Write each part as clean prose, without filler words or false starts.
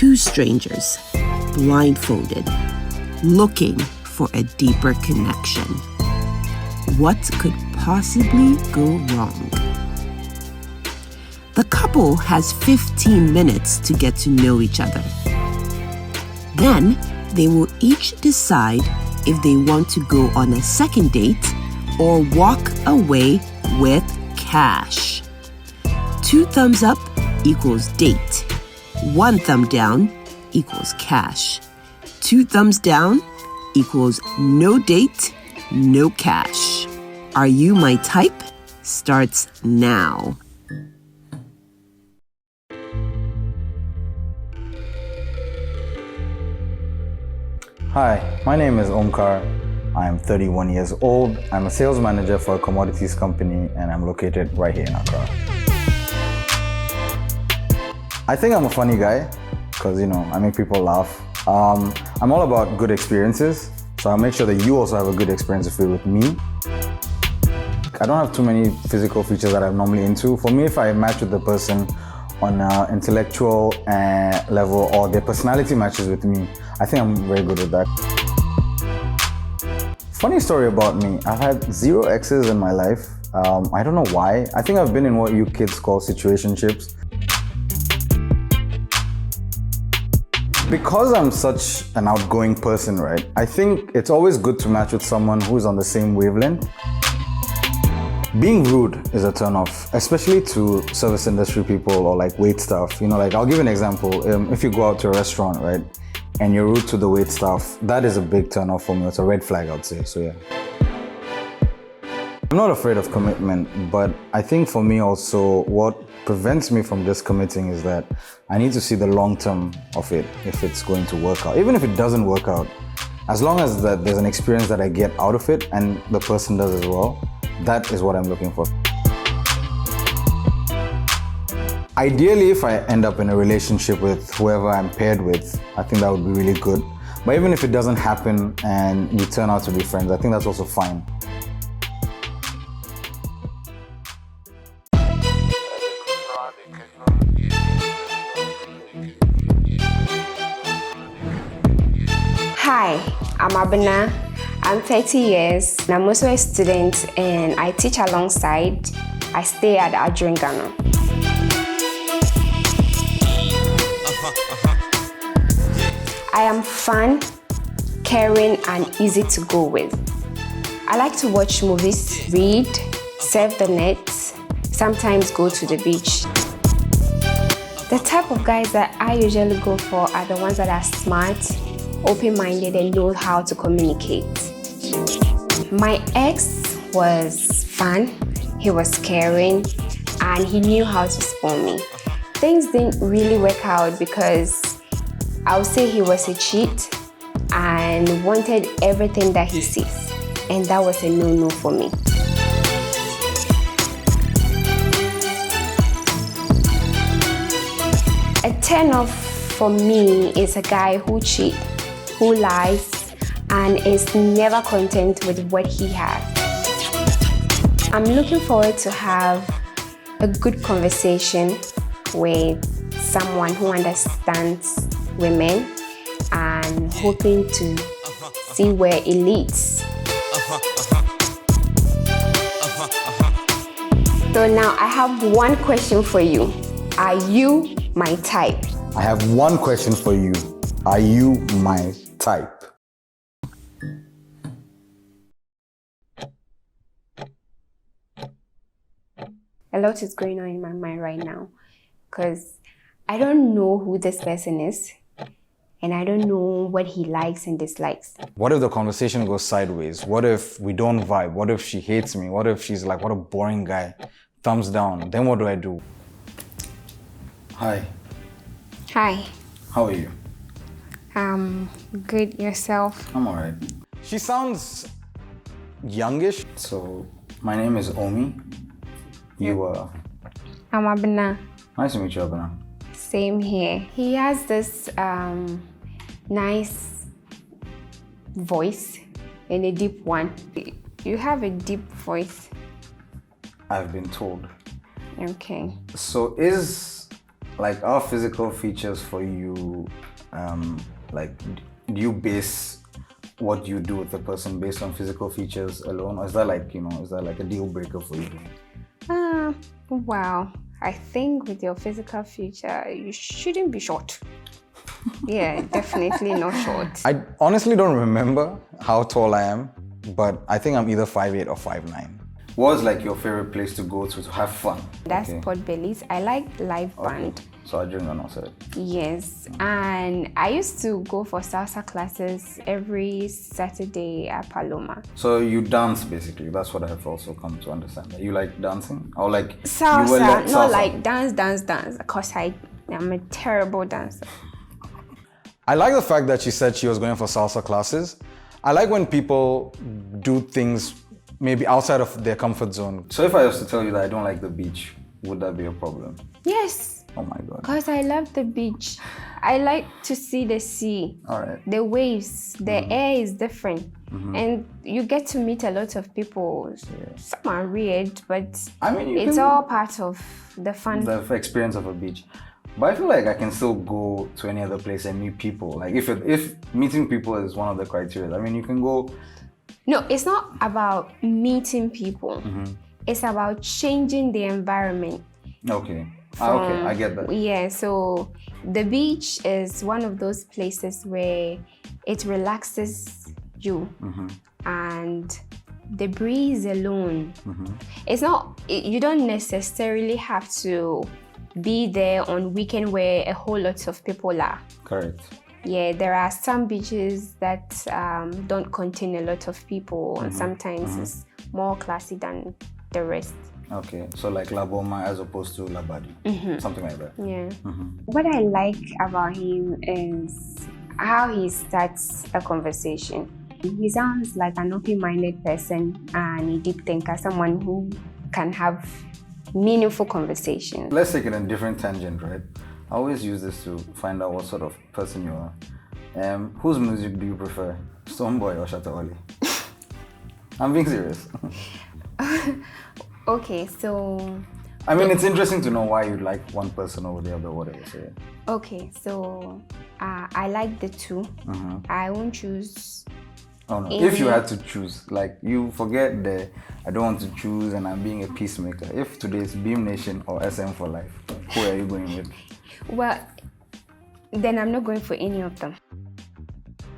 two strangers, blindfolded, looking for a deeper connection. What could possibly go wrong? The couple has 15 minutes to get to know each other. Then, they will each decide if they want to go on a second date or walk away with cash. 2 thumbs up equals date. 1 thumb down equals cash. 2 thumbs down equals no date, no cash. Are you my type? Starts now. Hi, my name is Omkar. I am 31 years old. I'm a sales manager for a commodities company and I'm located right here in Accra. I think I'm a funny guy because, I make people laugh. I'm all about good experiences, so I'll make sure that you also have a good experience if you're with me. I don't have too many physical features that I'm normally into. For me, if I match with the person on an intellectual level or their personality matches with me, I think I'm very good with that. Funny story about me, I've had 0 exes in my life. I don't know why. I think I've been in what you kids call situationships. Because I'm such an outgoing person, right? I think it's always good to match with someone who's on the same wavelength. Being rude is a turn-off, especially to service industry people or like wait staff. I'll give you an example. If you go out to a restaurant, right, and you're rude to the wait staff, that is a big turn-off for me. It's a red flag, I'd say. So yeah. I'm not afraid of commitment, but I think for me also, what prevents me from just committing is that I need to see the long term of it, if it's going to work out. Even if it doesn't work out, as long as that there's an experience that I get out of it and the person does as well, that is what I'm looking for. Ideally, if I end up in a relationship with whoever I'm paired with, I think that would be really good. But even if it doesn't happen and we turn out to be friends, I think that's also fine. Hi, I'm Abhina. I'm 30 years and I'm also a student and I teach alongside. I stay at Accra, Ghana. I am fun, caring and easy to go with. I like to watch movies, read, surf the net, sometimes go to the beach. The type of guys that I usually go for are the ones that are smart, open-minded and know how to communicate. My ex was fun, he was caring, and he knew how to spoil me. Things didn't really work out because I would say he was a cheat and wanted everything that he sees, and that was a no-no for me. A turn-off for me is a guy who cheats, who lies, and is never content with what he has. I'm looking forward to have a good conversation with someone who understands women and hoping to see where it leads. So now I have one question for you. Are you my type? I have one question for you. Are you my type? A lot is going on in my mind right now because I don't know who this person is and I don't know what he likes and dislikes. What if the conversation goes sideways? What if we don't vibe? What if she hates me? What if she's like, what a boring guy? Thumbs down. Then what do I do? Hi. Hi. How are you? Good. Yourself? I'm alright. She sounds youngish. So, my name is Omi. You I'm Abhina. Nice to meet you, Abhina. Same here. He has this nice voice and a deep one. You have a deep voice. I've been told. Okay. So is Like, are physical features for you, like, do you base what you do with the person based on physical features alone? Or is that like, is that like a deal breaker for you? Wow. I think with your physical feature, you shouldn't be short. Yeah, definitely not short. I honestly don't remember how tall I am, but I think I'm either 5'8" or 5'9". What's like your favorite place to go to have fun? That's Port Bellies. I like live band. So I drink on outside. Yes, and I used to go for salsa classes every Saturday at Paloma. So you dance basically. That's what I've also come to understand. That you like dancing, or like salsa, not like dance. Cause I am a terrible dancer. I like the fact that she said she was going for salsa classes. I like when people do things maybe outside of their comfort zone. So if I was to tell you that I don't like the beach, would that be a problem? Yes. Oh my God. Because I love the beach. I like to see the sea. All right. The waves, the air is different. And you get to meet a lot of people. Some are weird, but it's all part of the fun. The experience of a beach. But I feel like I can still go to any other place and meet people. Like if meeting people is one of the criteria, I mean, you can go. No, it's not about meeting people. It's about changing the environment. Okay. Okay, I get that. Yeah, so the beach is one of those places where it relaxes you. And the breeze alone. It's not, you don't necessarily have to be there on weekend where a whole lot of people are. Correct. Yeah, there are some beaches that don't contain a lot of people, and sometimes it's more classy than the rest. Okay, so like La Boma as opposed to Labadi, something like that. Yeah. What I like about him is how he starts a conversation. He sounds like an open-minded person and a deep thinker, someone who can have meaningful conversations. Let's take it in a different tangent, right? I always use this to find out what sort of person you are. Whose music do you prefer? Stoneboy or Shatta Wale? I'm being serious. Okay, so... I mean, it's interesting to know why you like one person over the other, whatever. So, yeah. Okay, so I like the two. I won't choose... Oh no, if you had to choose, like you forget the I don't want to choose and I'm being a peacemaker. If today is Beam Nation or SM for life, who are you going with? Well, then I'm not going for any of them.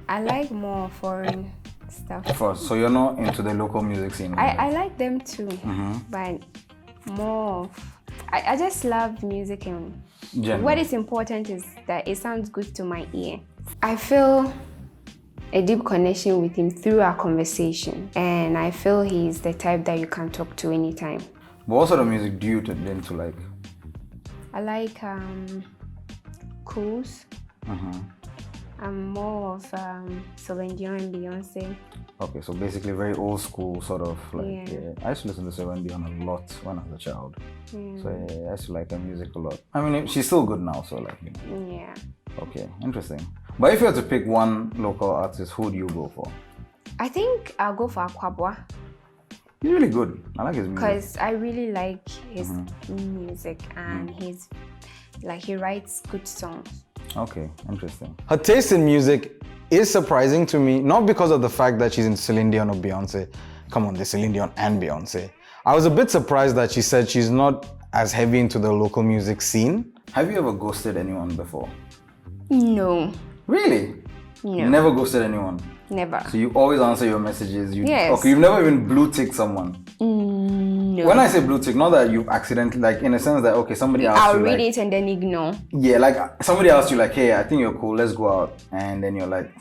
I like more foreign stuff. So you're not into the local music scene? I like them too, but more I just love music, and what is important is that it sounds good to my ear. I feel a deep connection with him through our conversation, and I feel he's the type that you can talk to anytime. But what sort of music do you tend to like? I like cruise. I'm more of Celine Dion and Beyonce. Okay, so basically very old school sort of like. Yeah. I used to listen to Celine Dion a lot when I was a child. So yeah, I used to like her music a lot. I mean, she's still good now, so like. Yeah. Okay, interesting. But if you had to pick one local artist, who do you go for? I think I'll go for Akwabwa. He's really good. I like his music. Because I really like his music, and he writes good songs. Okay, interesting. Her taste in music is surprising to me, not because of the fact that she's in Celine Dion or Beyonce. Come on, there's Celine Dion and Beyonce. I was a bit surprised that she said she's not as heavy into the local music scene. Have you ever ghosted anyone before? No. Really? No. You never ghosted anyone? Never. So you always answer your messages? Yes. Okay, you've never even blue ticked someone? No. When I say blue tick, not that you've accidentally, like in a sense that, okay, somebody asked you, I'll read it and then ignore. Yeah, like somebody asked you like, hey, I think you're cool, let's go out. And then you're like,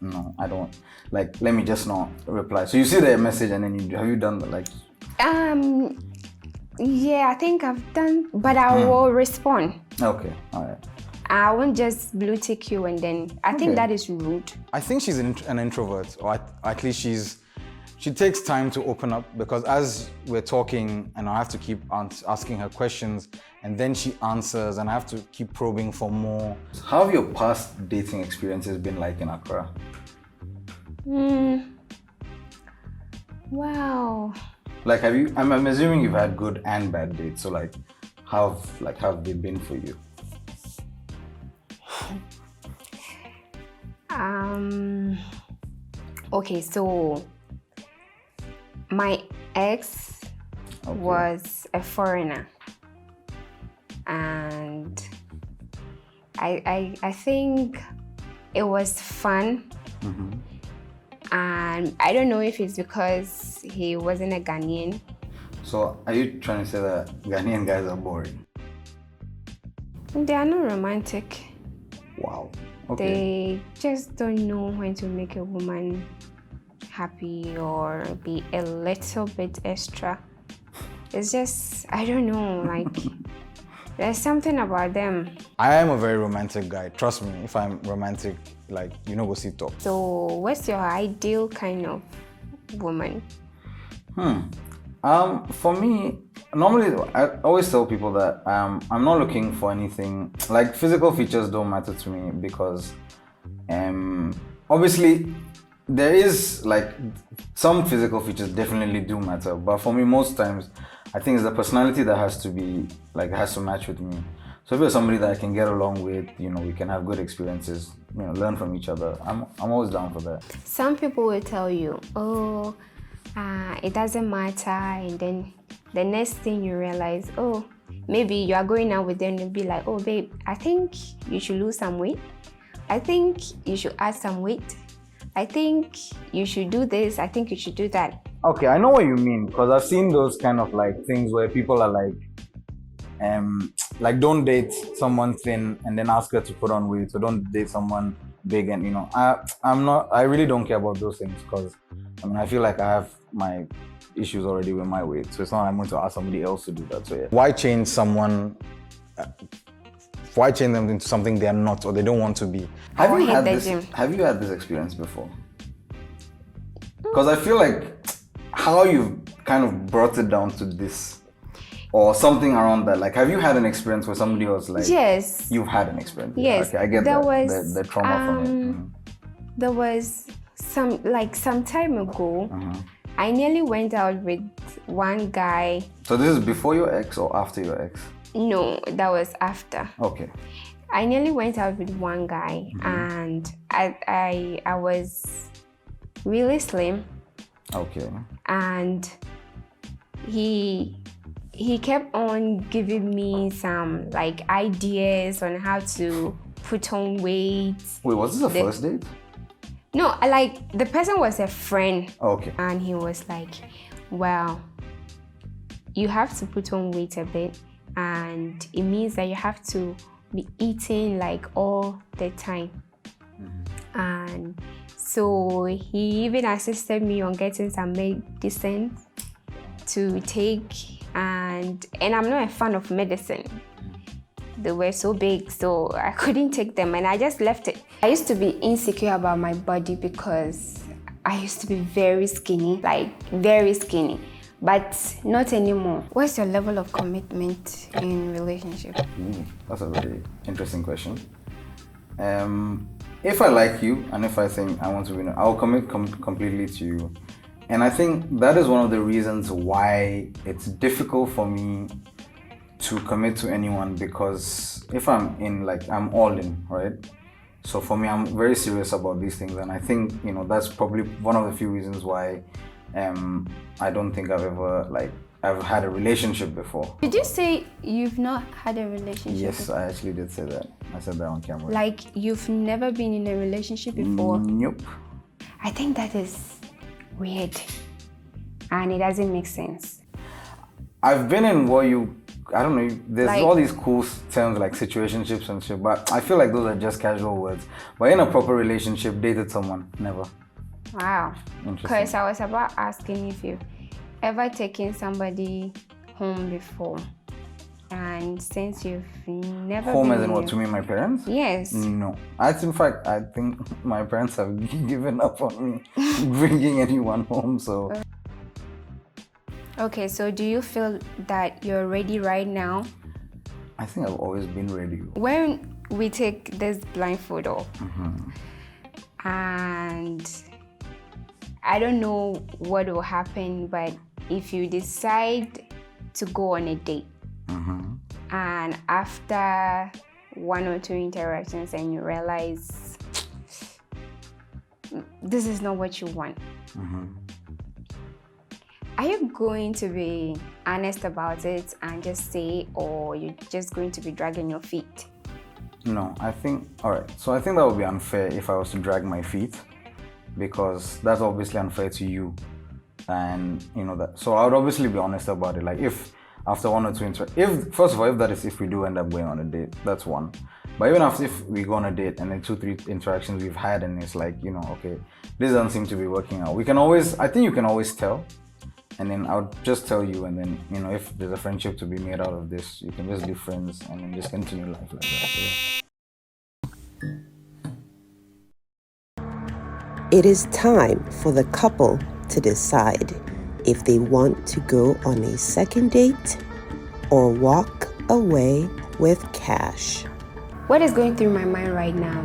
no, I don't. Like, let me just not reply. So you see the message and then have you done that? Like, yeah, I think I've done, but I will respond. Okay, all right. I won't just blue tick you and then, I think that is rude. I think she's an introvert, or at least she takes time to open up, because as we're talking and I have to keep asking her questions and then she answers and I have to keep probing for more. How have your past dating experiences been like in Accra? Wow. Like I'm assuming you've had good and bad dates, so how have they been for you? Okay, so my ex was a foreigner, and I think it was fun. And I don't know if it's because he wasn't a Ghanaian. So are you trying to say that Ghanaian guys are boring? They are not romantic. Wow. Okay. They just don't know when to make a woman happy or be a little bit extra. It's just, I don't know, like, there's something about them. I am a very romantic guy. Trust me, if I'm romantic, like, you know, go see top. So what's your ideal kind of woman? For me, normally I always tell people that I'm not looking for anything, like physical features don't matter to me because obviously there is like some physical features definitely do matter, but for me most times I think it's the personality that has to be like, has to match with me. So if you're somebody that I can get along with, you know, we can have good experiences, you know, learn from each other, I'm always down for that. Some people will tell you, oh, it doesn't matter, and then the next thing you realize, oh, maybe you are going out with them and be like, oh babe, I think you should lose some weight. I think you should add some weight. I think you should do this. I think you should do that. Okay, I know what you mean, because I've seen those kind of like things where people are like don't date someone thin and then ask her to put on weight, so don't date someone big. And you know, I really don't care about those things, because I mean, I feel like I have my issues already with my weight, so it's not like I'm going to ask somebody else to do that. So yeah, why change someone? Why change them into something they are not or they don't want to be? Have you had this experience before? Because I feel like how you've kind of brought it down to this or something around that. Like, have you had an experience where somebody was like, yes, you've had an experience? Yes, okay, I get there that. Was, the trauma from it. There was some time ago. I nearly went out with one guy. So this is before your ex or after your ex? No, that was after. Okay. I nearly went out with one guy, and I was really slim. Okay. And he kept on giving me some like ideas on how to put on weight. Wait, was this a first date? No, like the person was a friend. Okay. And he was like, well, you have to put on weight a bit, and it means that you have to be eating like all the time. And so he even assisted me on getting some medicine to take, and I'm not a fan of medicine. They were so big, so I couldn't take them, and I just left it. I used to be insecure about my body because I used to be very skinny, like very skinny, but not anymore. What's your level of commitment in relationship? That's a very interesting question. If I like you and if I think I want to win, I'll commit completely to you. And I think that is one of the reasons why it's difficult for me to commit to anyone, because if I'm in, like, I'm all in, right? So for me, I'm very serious about these things, and I think, you know, that's probably one of the few reasons why I don't think I've had a relationship before. Did you say you've not had a relationship? Yes, I actually did say that. I said that on camera. Like, you've never been in a relationship before? Nope. I think that is weird, and it doesn't make sense. I've been in what I don't know, there's like, all these cool terms like situationships and shit, but I feel like those are just casual words. But in a proper relationship, dated someone, never. Wow. Because I was about asking if you've ever taken somebody home before. And since you've never home been as in what, to me, my parents? Yes. No. In fact, I think my parents have given up on me bringing anyone home, so. Okay, so do you feel that you're ready right now? I think I've always been ready. When we take this blindfold off, and I don't know what will happen, but if you decide to go on a date, and after one or two interactions and you realize this is not what you want. Are you going to be honest about it and just say, or you're just going to be dragging your feet? No, I think, all right. So I think that would be unfair if I was to drag my feet, because that's obviously unfair to you. And you know that. So I would obviously be honest about it. Like if after one or two first of all, if we do end up going on a date, that's one. But even if we go on a date and then 2-3 interactions we've had and it's like, you know, okay, this doesn't seem to be working out. I think you can always tell. And then I would just tell you, and then, you know, if there's a friendship to be made out of this, you can just be friends and then just continue life like that. Yeah. It is time for the couple to decide if they want to go on a second date or walk away with cash. What is going through my mind right now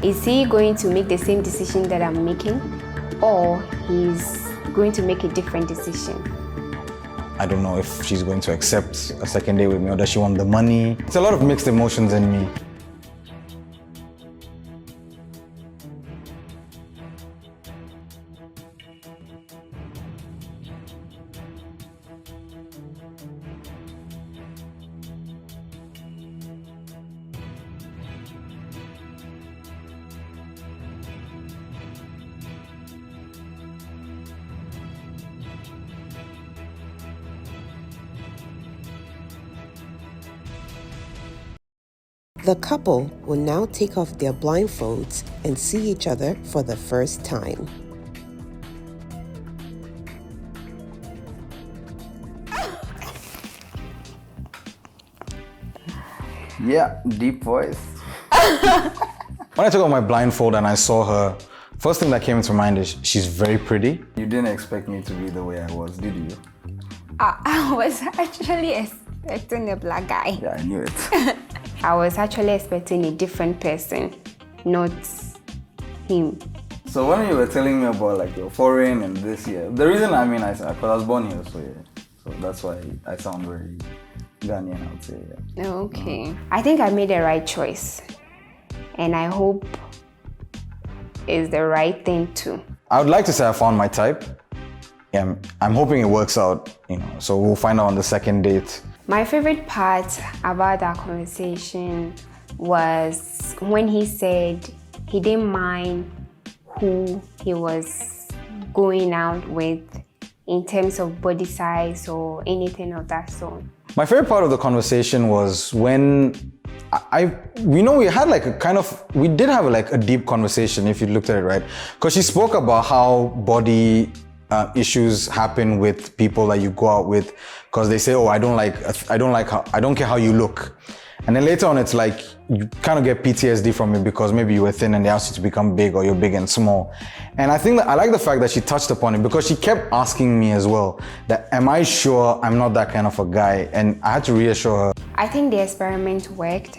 is he going to make the same decision that I'm making, or he's going to make a different decision? I don't know if she's going to accept a second date with me, or does she want the money? It's a lot of mixed emotions in me. The couple will now take off their blindfolds and see each other for the first time. Yeah, deep voice. When I took off my blindfold and I saw her, first thing that came into mind is she's very pretty. You didn't expect me to be the way I was, did you? I was actually expecting a black guy. Yeah, I knew it. I was actually expecting a different person, not him. So when you were telling me about like your foreign and this year, the reason because I was born here, so yeah. So that's why I sound very Ghanaian, I would say, yeah. Okay. I think I made the right choice, and I hope it's the right thing too. I would like to say I found my type. Yeah, I'm hoping it works out, you know, so we'll find out on the second date. My favorite part about that conversation was when he said he didn't mind who he was going out with in terms of body size or anything of that sort. My favorite part of the conversation was when we had like we did have like a deep conversation if you looked at it, right? Because she spoke about how body issues happen with people that you go out with, because they say, oh, I don't care how you look. And then later on, it's like you kind of get PTSD from it because maybe you were thin and they asked you to become big, or you're big and small. And I think that I like the fact that she touched upon it, because she kept asking me as well that, am I sure I'm not that kind of a guy? And I had to reassure her. I think the experiment worked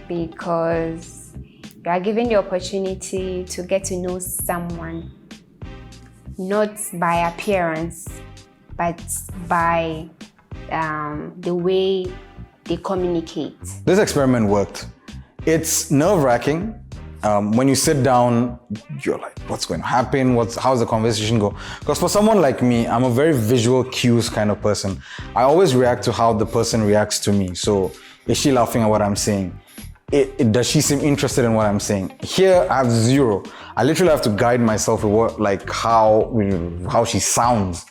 because you are given the opportunity to get to know someone, not by appearance, but by the way they communicate. This experiment worked. It's nerve-wracking. When you sit down, you're like, what's going to happen? How's the conversation go? Because for someone like me, I'm a very visual cues kind of person. I always react to how the person reacts to me. So is she laughing at what I'm saying? Does she seem interested in what I'm saying? Here, I have zero. I literally have to guide myself with how she sounds.